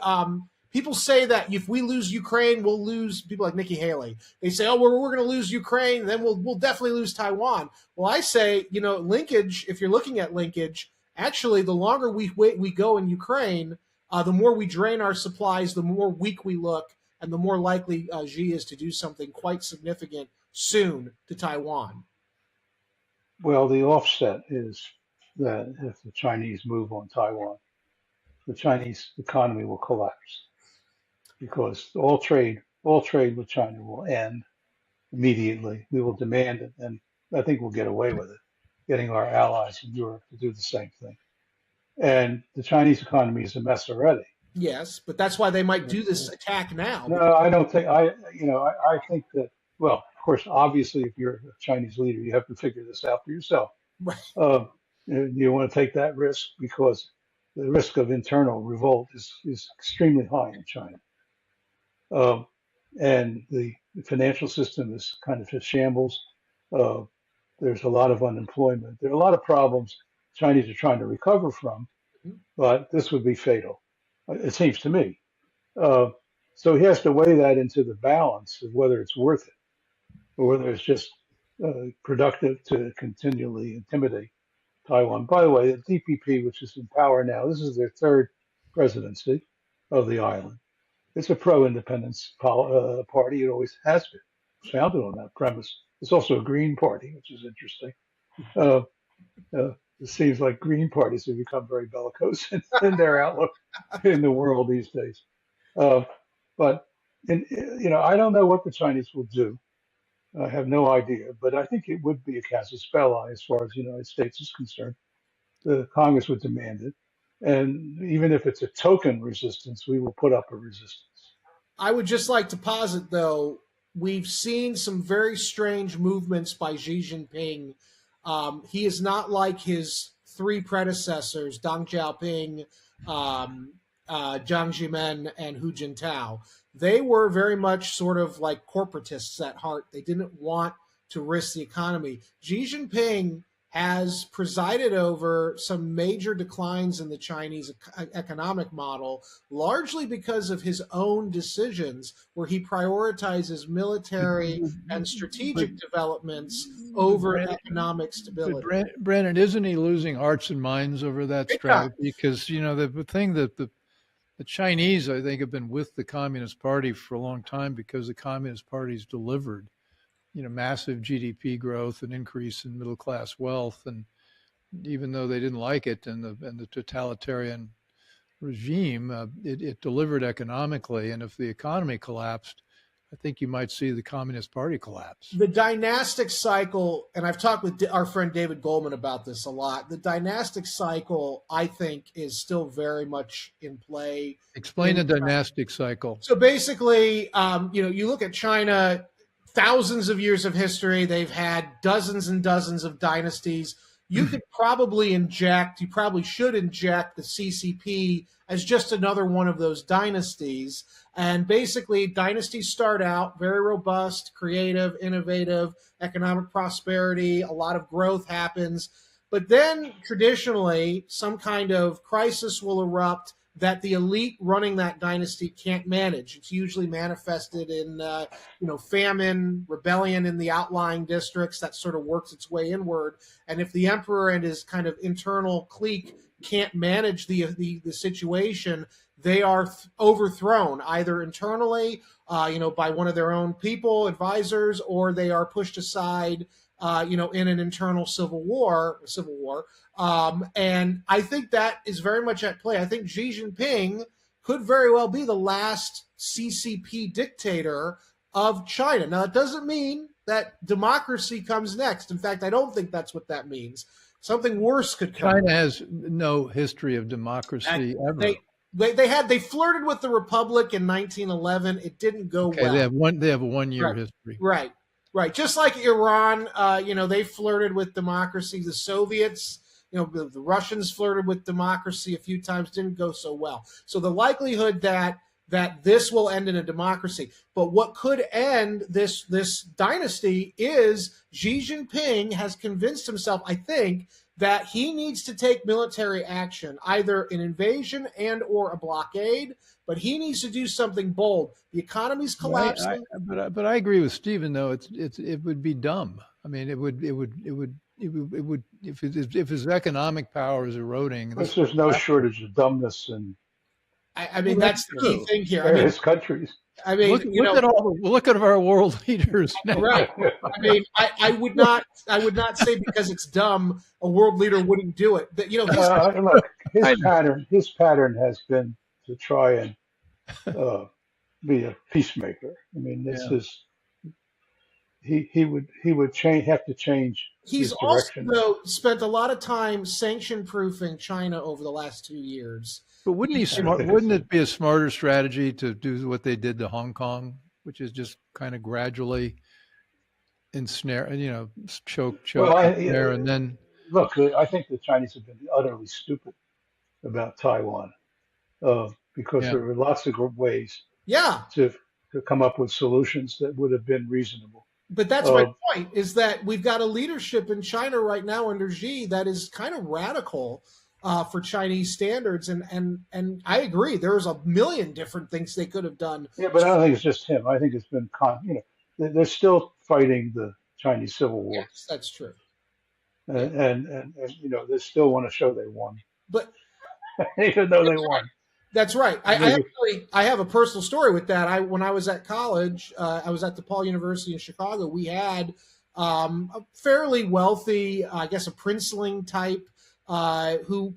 people say that if we lose Ukraine, we'll lose people like Nikki Haley. They say, oh, we're going to lose Ukraine, then we'll definitely lose Taiwan. Well, I say, linkage, if you're looking at linkage, actually, the longer we go in Ukraine, the more we drain our supplies, the more weak we look, and the more likely Xi is to do something quite significant soon to Taiwan. Well, the offset is that if the Chinese move on Taiwan, the Chinese economy will collapse because all trade with China will end immediately. We will demand it, and I think we'll get away with it, getting our allies in Europe to do the same thing. And the Chinese economy is a mess already. Yes, but that's why they might do this attack now. No, I don't think I think that. Well, of course, obviously, if you're a Chinese leader, you have to figure this out for yourself. Right. You want to take that risk because the risk of internal revolt is extremely high in China. And the financial system is kind of a shambles. Uh, there's a lot of unemployment. There are a lot of problems Chinese are trying to recover from, but this would be fatal, it seems to me. Uh, so he has to weigh that into the balance of whether it's worth it or whether it's just productive to continually intimidate Taiwan. By the way, the DPP, which is in power now, this is their third presidency of the island. It's a pro-independence party. It always has been. It's founded on that premise. It's also a Green Party, which is interesting. Uh, it seems like green parties have become very bellicose in their outlook in the world these days. Uh, but I don't know what the Chinese will do. I have no idea, but I think it would be a casus belli as far as the United States is concerned. The Congress would demand it, and even if it's a token resistance, we will put up a resistance. I would just like to posit, though, we've seen some very strange movements by Xi Jinping. He is not like his three predecessors, Deng Xiaoping, Jiang Zemin, and Hu Jintao. They were very much sort of like corporatists at heart. They didn't want to risk the economy. Xi Jinping has presided over some major declines in the Chinese economic model, largely because of his own decisions, where he prioritizes military and But, strategic developments over Brandon, economic but stability. Brandon, isn't he losing hearts and minds over that Big time. strategy? Because the thing that the Chinese, I think, have been with the Communist Party for a long time because the Communist Party's delivered, massive GDP growth and increase in middle class wealth, and even though they didn't like it and the totalitarian regime, it delivered economically. And if the economy collapsed, I think you might see the Communist Party collapse. The dynastic cycle, and I've talked with our friend David Goldman about this a lot. The dynastic cycle, I think, is still very much in play. Explain the dynastic cycle. So basically, you look at China, thousands of years of history. They've had dozens and dozens of dynasties. You could probably you probably should inject the CCP as just another one of those dynasties. And basically, dynasties start out very robust, creative, innovative, economic prosperity, a lot of growth happens. But then traditionally, some kind of crisis will erupt that the elite running that dynasty can't manage. It's usually manifested in, famine, rebellion in the outlying districts that sort of works its way inward. And if the emperor and his kind of internal clique can't manage the situation, they are overthrown either internally, by one of their own people, advisors, or they are pushed aside, in an internal civil war. And I think that is very much at play. I think Xi Jinping could very well be the last CCP dictator of China. Now, that doesn't mean that democracy comes next. In fact, I don't think that's what that means. Something worse could come. China has no history of democracy ever. They flirted with the republic in 1911. It didn't go well. They have a 1 year history. Right. Just like Iran, they flirted with democracy. The Soviets, the Russians flirted with democracy a few times, didn't go so well. So the likelihood that this will end in a democracy, but what could end this dynasty is Xi Jinping has convinced himself, I think, that he needs to take military action, either an invasion and or a blockade, but he needs to do something bold. The economy's collapsing. But I agree with Stephen, though. It would be dumb. I mean, it would if his economic power is eroding. There's no shortage of dumbness and. I mean, that's the key thing here. Various countries. I mean, look at our world leaders now. Right. I mean, I would not say because it's dumb a world leader wouldn't do it. But, look, his pattern has been to try and be a peacemaker. I mean, this is he would have to change. He's also though spent a lot of time sanction proofing China over the last 2 years. But wouldn't it be a smarter strategy to do what they did to Hong Kong, which is just kind of gradually ensnare, choke there, and then look. I think the Chinese have been utterly stupid about Taiwan because there were lots of ways to come up with solutions that would have been reasonable. But that's my point, is that we've got a leadership in China right now under Xi that is kind of radical for Chinese standards. And I agree, there's a million different things they could have done. Yeah, but I don't think it's just him. I think it's been, they're still fighting the Chinese Civil War. Yes, that's true. And they still want to show they won. But even though they won. That's right. I have a personal story with that. When I was at college, I was at DePaul University in Chicago. We had a fairly wealthy, I guess a princeling type who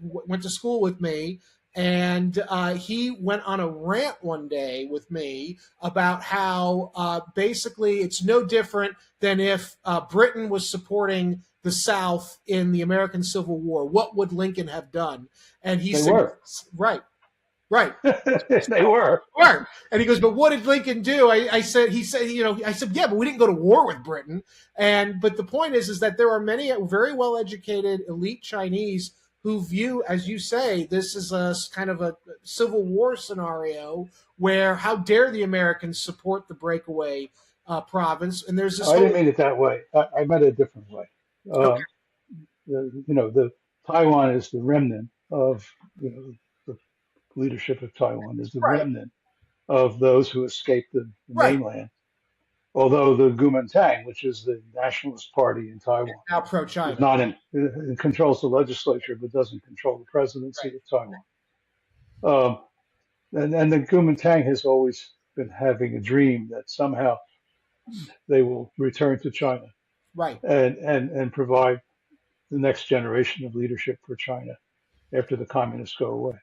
went to school with me. And he went on a rant one day with me about how basically it's no different than if Britain was supporting the South in the American Civil War. What would Lincoln have done? And he They said, were. right, right. They were. Right. And he goes, but what did Lincoln do? I said, yeah, but we didn't go to war with Britain. But the point is that there are many very well educated elite Chinese who view, as you say, this is a kind of a civil war scenario where how dare the Americans support the breakaway province? And there's this. I didn't mean it that way. I meant it a different way. Okay. The Taiwan is the remnant of the leadership of Taiwan is the Right. remnant of those who escaped the Right. mainland. Although the Kuomintang, which is the nationalist party in Taiwan, Now pro-China. is not it controls the legislature but doesn't control the presidency of Taiwan. And the Kuomintang has always been having a dream that somehow they will return to China, Right. and provide the next generation of leadership for China after the communists go away,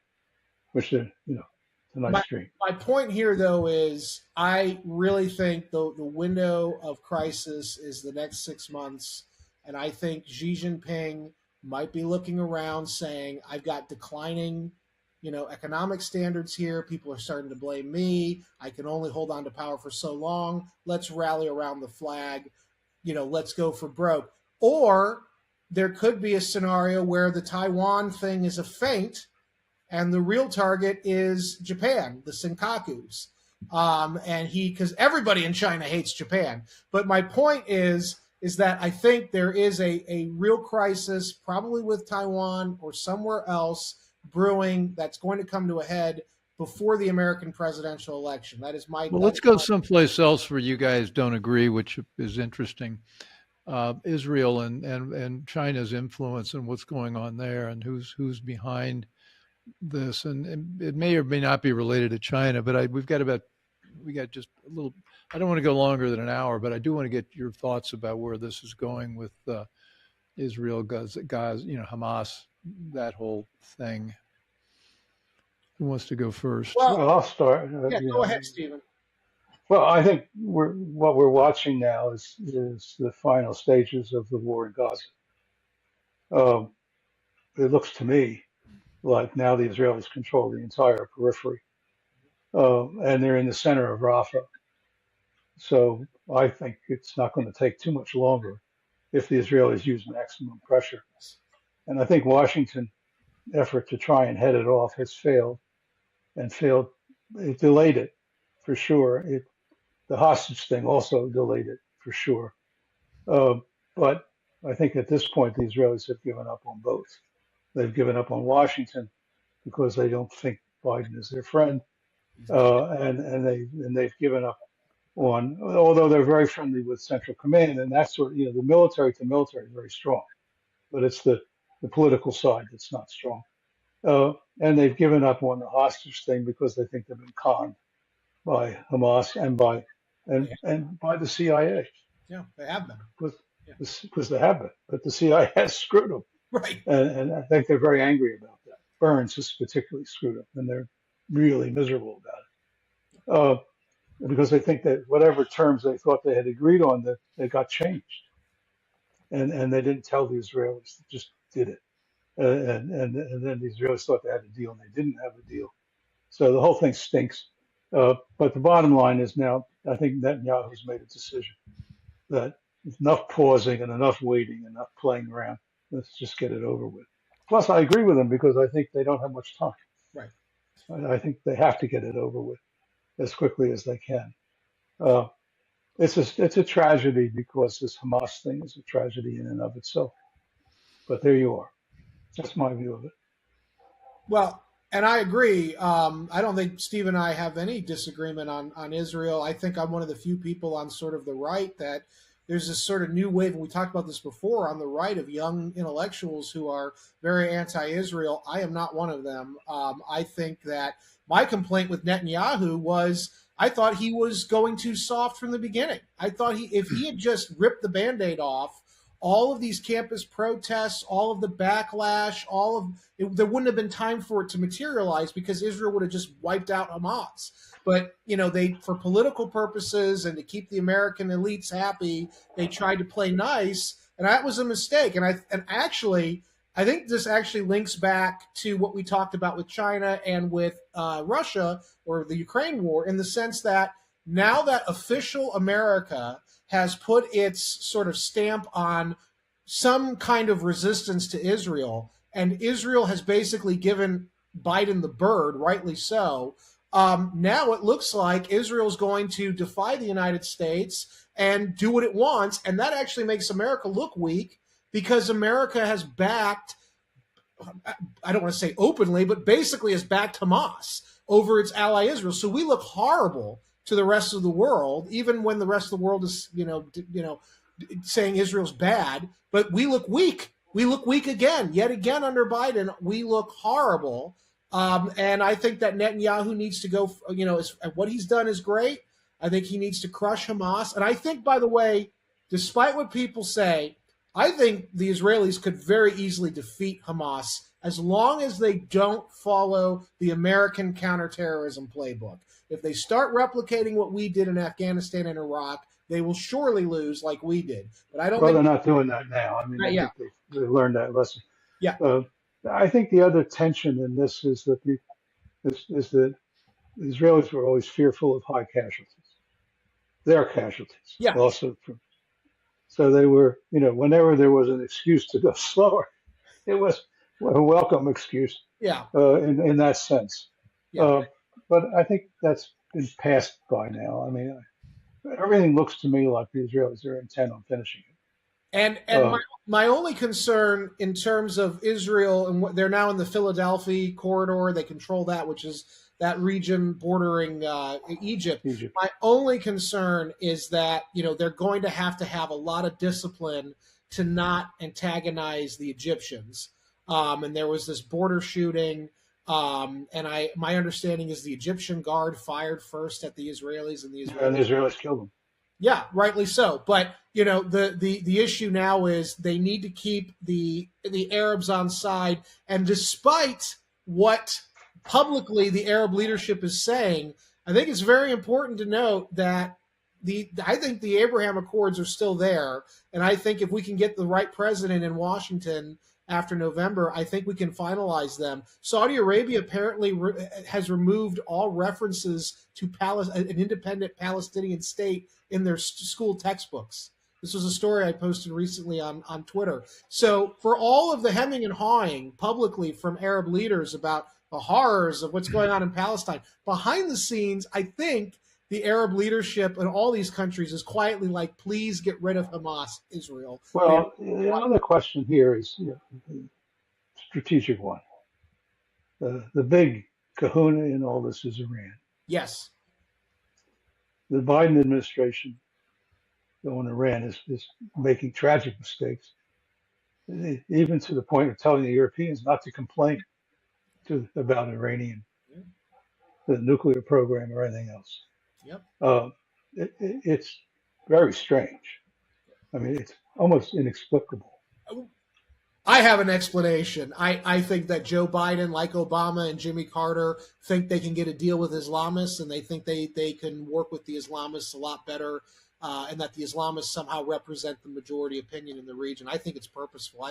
which is a nice dream. My point here, though, is I really think the window of crisis is the next 6 months. And I think Xi Jinping might be looking around saying, I've got declining, economic standards here. People are starting to blame me. I can only hold on to power for so long. Let's rally around the flag. Let's go for broke. Or there could be a scenario where the Taiwan thing is a feint and the real target is Japan, the Senkakus. Because everybody in China hates Japan. But my point is that I think there is a real crisis, probably with Taiwan or somewhere else, brewing that's going to come to a head before the American presidential election. That is my. Well, let's go someplace else where you guys don't agree, which is interesting. Israel and China's influence and what's going on there, and who's behind this, and it may or may not be related to China, but we got just a little. I don't want to go longer than an hour, but I do want to get your thoughts about where this is going with Israel, Gaza, Hamas, that whole thing. Who wants to go first? Well, I'll start. Go ahead, Stephen. Well, I think what we're watching now is the final stages of the war in Gaza. It looks to me like now the Israelis control the entire periphery, and they're in the center of Rafah. So I think it's not going to take too much longer if the Israelis use maximum pressure. And I think Washington's effort to try and head it off has failed, and failed. It delayed it for sure. The hostage thing also delayed it for sure. But I think at this point the Israelis have given up on both. They've given up on Washington because they don't think Biden is their friend, and they've given up on. Although they're very friendly with Central Command, and that's sort of the military to military is very strong, but it's the political side that's not strong. And they've given up on the hostage thing because they think they've been conned by Hamas and by the CIA. Yeah, they have been. Because they have been, but the CIA has screwed them. Right. And I think they're very angry about that. Burns has particularly screwed them, and they're really miserable about it. Because they think that whatever terms they thought they had agreed on, that they got changed. And they didn't tell the Israelis, they just did it. And then the Israelis thought they had a deal, and they didn't have a deal. So the whole thing stinks. But the bottom line is now, I think Netanyahu's made a decision that enough pausing and enough waiting, enough playing around. Let's just get it over with. Plus, I agree with them because I think they don't have much time. Right. I think they have to get it over with as quickly as they can. It's a tragedy because this Hamas thing is a tragedy in and of itself. But there you are. That's my view of it. Well, and I agree. I don't think Steve and I have any disagreement on Israel. I think I'm one of the few people on sort of the right that there's this sort of new wave, and we talked about this before, on the right of young intellectuals who are very anti-Israel. I am not one of them. I think that my complaint with Netanyahu was I thought he was going too soft from the beginning. I thought if he had just ripped the Band-Aid off all of these campus protests, all of the backlash, there wouldn't have been time for it to materialize because Israel would have just wiped out Hamas. But they, for political purposes and to keep the American elites happy, they tried to play nice, and that was a mistake. And actually, I think this actually links back to what we talked about with China and with Russia or the Ukraine war, in the sense that now that official America has put its sort of stamp on some kind of resistance to Israel, and Israel has basically given Biden the bird, rightly so. Now it looks like Israel's going to defy the United States and do what it wants, and that actually makes America look weak because America has backed, I don't want to say openly, but basically has backed Hamas over its ally Israel. So we look horrible to the rest of the world, even when the rest of the world is, saying Israel's bad. But we look weak. We look weak again, yet again under Biden. We look horrible. And I think that Netanyahu needs to go. What he's done is great. I think he needs to crush Hamas. And I think, by the way, despite what people say, I think the Israelis could very easily defeat Hamas as long as they don't follow the American counterterrorism playbook. If they start replicating what we did in Afghanistan and Iraq, they will surely lose like we did. But I don't Well, think they're not doing that now. I mean, I think they learned that lesson. Yeah. I think the other tension in this is that the Israelis were always fearful of high casualties. Their casualties, Yeah. also. So they were, whenever there was an excuse to go slower, it was a welcome excuse. Yeah. In that sense. Yeah. But I think that's been passed by now. I mean, everything looks to me like the Israelis are intent on finishing it. And my only concern in terms of Israel, and what they're now in the Philadelphia corridor, they control that, which is that region bordering Egypt. My only concern is that they're going to have a lot of discipline to not antagonize the Egyptians. And there was this border shooting, and my understanding is the Egyptian guard fired first at the Israelis, and the Israelis killed them. Yeah, rightly so. But the issue now is they need to keep the Arabs on side, and despite what publicly the Arab leadership is saying, I think it's very important to note that I think the Abraham Accords are still there, and I think if we can get the right president in Washington after November, I think we can finalize them. Saudi Arabia apparently has removed all references to an independent Palestinian state in their school textbooks. This was a story I posted recently on Twitter. So for all of the hemming and hawing publicly from Arab leaders about the horrors of what's going on in Palestine, behind the scenes, I think the Arab leadership in all these countries is quietly like, please get rid of Hamas, Israel. Well, the other question here is the strategic one. The big kahuna in all this is Iran. Yes. The Biden administration on Iran is making tragic mistakes, even to the point of telling the Europeans not to complain about the nuclear program or anything else. Yep. It's very strange. I mean, it's almost inexplicable. I have an explanation. I think that Joe Biden, like Obama and Jimmy Carter, think they can get a deal with Islamists, and they think they can work with the Islamists a lot better, and that the Islamists somehow represent the majority opinion in the region. I think it's purposeful.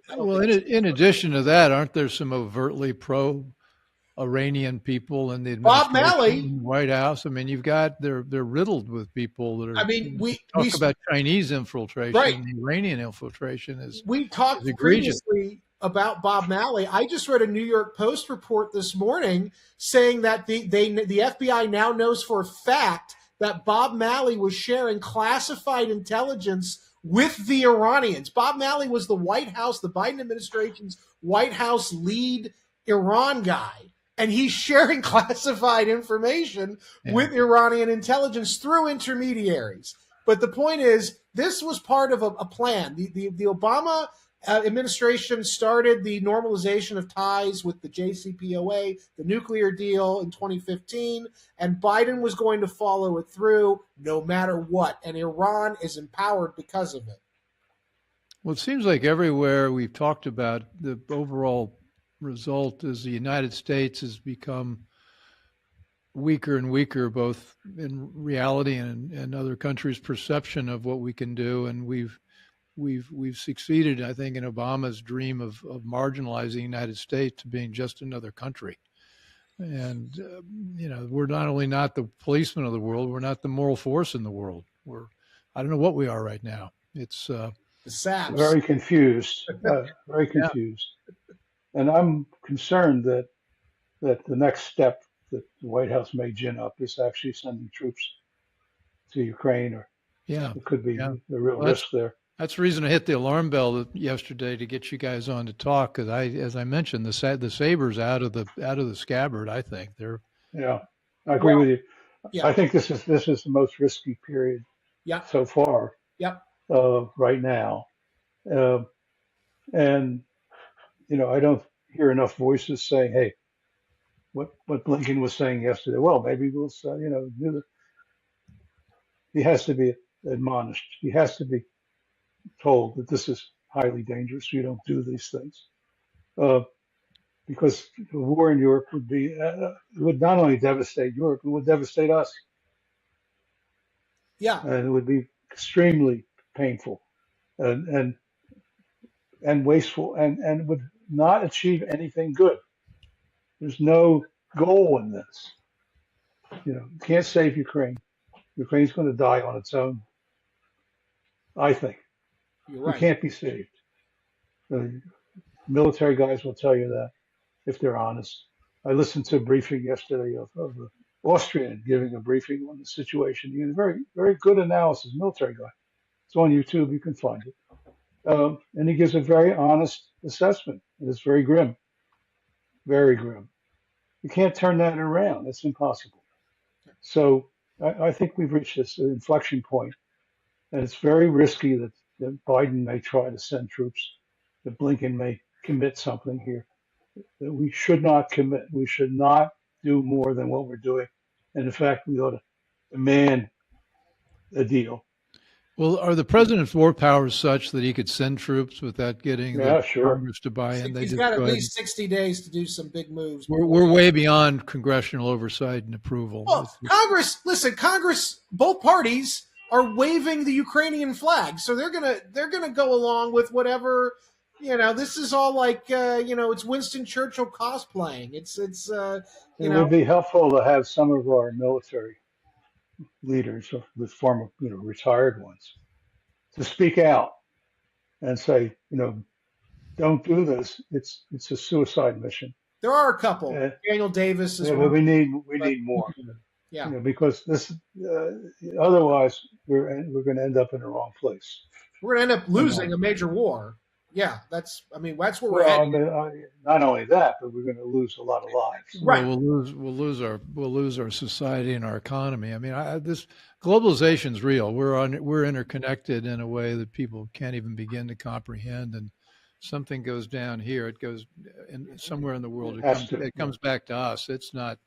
In addition to that, aren't there some overtly pro-Iranian people in the administration, Bob Malley, White House? I mean, they're riddled with people that are. I mean, we about Chinese infiltration. Right. The Iranian infiltration is. We talked previously about Bob Malley. I just read a New York Post report this morning saying that the FBI now knows for a fact that Bob Malley was sharing classified intelligence with the Iranians. Bob Malley was the Biden administration's White House lead Iran guy. And he's sharing classified information with Iranian intelligence through intermediaries. But the point is, this was part of a plan. The Obama administration started the normalization of ties with the JCPOA, the nuclear deal in 2015, and Biden was going to follow it through no matter what. And Iran is empowered because of it. Well, it seems like everywhere we've talked about, the overall result is the United States has become weaker and weaker, both in reality and other countries' perception of what we can do. And we've succeeded, I think, in Obama's dream of marginalizing the United States to being just another country. And we're not only not the policeman of the world, we're not the moral force in the world. I don't know what we are right now. It's The SAPs. very confused, very confused. And I'm concerned that the next step that the White House may gin up is actually sending troops to Ukraine, or it could be a real risk there. That's the reason I hit the alarm bell yesterday to get you guys on to talk, because as I mentioned, the saber's out of the scabbard. I think they're. Yeah, I agree with you. Yeah. I think this is the most risky period so far. Yep. Right now, and I don't hear enough voices saying, "Hey, what Blinken was saying yesterday. Well, maybe we'll do the." He has to be admonished. He has to be told that this is highly dangerous. You don't do these things, because the war in Europe would not only devastate Europe, it would devastate us. Yeah, and it would be extremely painful and wasteful, and would not achieve anything good. There's no goal in this. You can't save Ukraine. Ukraine's going to die on its own. I think you're right. It can't be saved. The military guys will tell you that if they're honest. I listened to a briefing yesterday of an Austrian giving a briefing on the situation. He had a very, very good analysis, military guy. It's on YouTube. You can find it. And he gives a very honest assessment. And it's very grim. Very grim. You can't turn that around. It's impossible. So I think we've reached this inflection point, and it's very risky that Biden may try to send troops, that Blinken may commit something here. That we should not commit. We should not do more than what we're doing. And in fact, we ought to demand a deal. Well, are the president's war powers such that he could send troops without getting Congress to buy in? He's got at least 60 days to do some big moves. We're way beyond congressional oversight and approval. Well, Congress, both parties are waving the Ukrainian flag, so they're gonna go along with whatever. This is all like it's Winston Churchill cosplaying. It would be helpful to have some of our military leaders, the former, retired ones, to speak out and say, don't do this. It's a suicide mission. There are a couple. Daniel Davis is one. But we need more. Yeah. Because this, otherwise we're going to end up in the wrong place. We're going to end up losing a major war. Yeah, that's where we're at. Not only that, but we're going to lose a lot of lives. Right. We'll lose our society and our economy. This globalization is real. We're interconnected in a way that people can't even begin to comprehend. And something goes down here, it goes somewhere in the world. It comes back to us. It's not.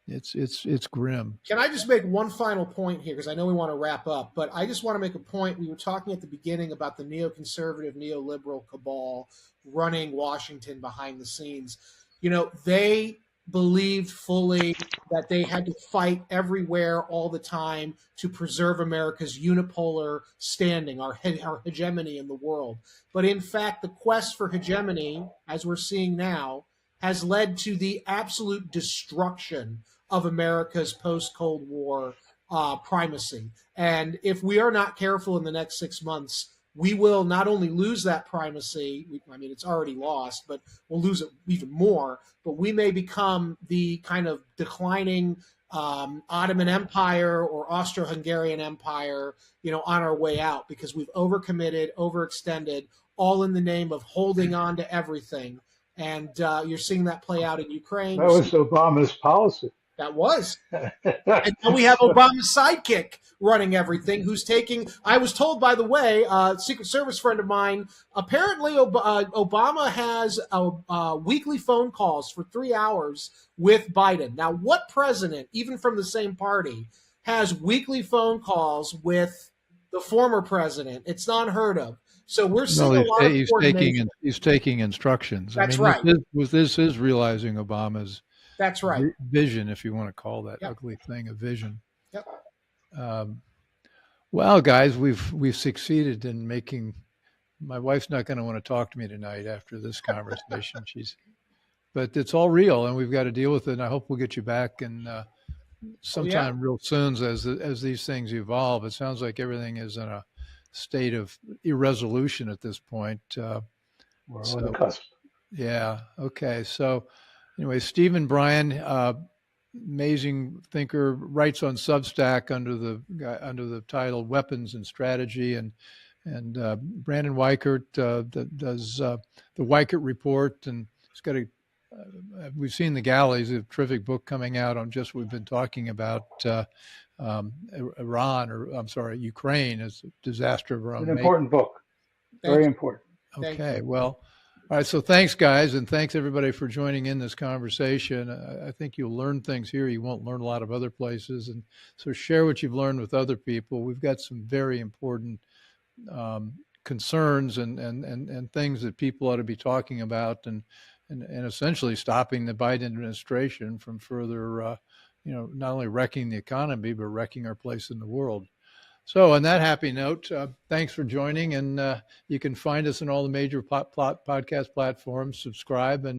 It's grim. Can I just make one final point here, because I know we want to wrap up, but I just want to make a point. We were talking at the beginning about the neoconservative, neoliberal cabal running Washington behind the scenes. They believed fully that they had to fight everywhere all the time to preserve America's unipolar standing, our hegemony in the world. But in fact, the quest for hegemony, as we're seeing now, has led to the absolute destruction of America's post-Cold War primacy. And if we are not careful in the next 6 months, we will not only lose that primacy, it's already lost, but we'll lose it even more, but we may become the kind of declining Ottoman Empire or Austro-Hungarian Empire, on our way out, because we've overcommitted, overextended, all in the name of holding on to everything. And you're seeing that play out in Ukraine. That was Obama's policy. That was. And now we have Obama's sidekick running everything, who's taking, I was told, by the way, a Secret Service friend of mine, apparently Obama has weekly phone calls for 3 hours with Biden. Now, what president, even from the same party, has weekly phone calls with the former president? It's not unheard of. So we're seeing No, a lot of coordination. he's taking instructions. I That's mean, right. this is realizing Obama's That's right. vision, if you want to call that Yep. ugly thing a vision. Yep. Um, well, guys, we've succeeded in making. My wife's not going to want to talk to me tonight after this conversation. But it's all real, and we've got to deal with it. And I hope we'll get you back and sometime real soon as these things evolve. It sounds like everything is in a state of irresolution at this point. We're on the cusp. Yeah. Okay. So anyway, Stephen Bryen, amazing thinker, writes on Substack under the title Weapons and Strategy, and Brandon Weichert that does the Weichert Report, and he's got we've seen The Galleys, a terrific book coming out on just what we've been talking about, Ukraine as a disaster of our own An important book. Very important. Okay, well, all right. So thanks, guys, and thanks everybody for joining in this conversation. I think you'll learn things here you won't learn a lot of other places, and so share what you've learned with other people. We've got some very important concerns and things that people ought to be talking about, and essentially stopping the Biden administration from further, not only wrecking the economy but wrecking our place in the world. So on that happy note, thanks for joining, and you can find us on all the major podcast platforms. Subscribe and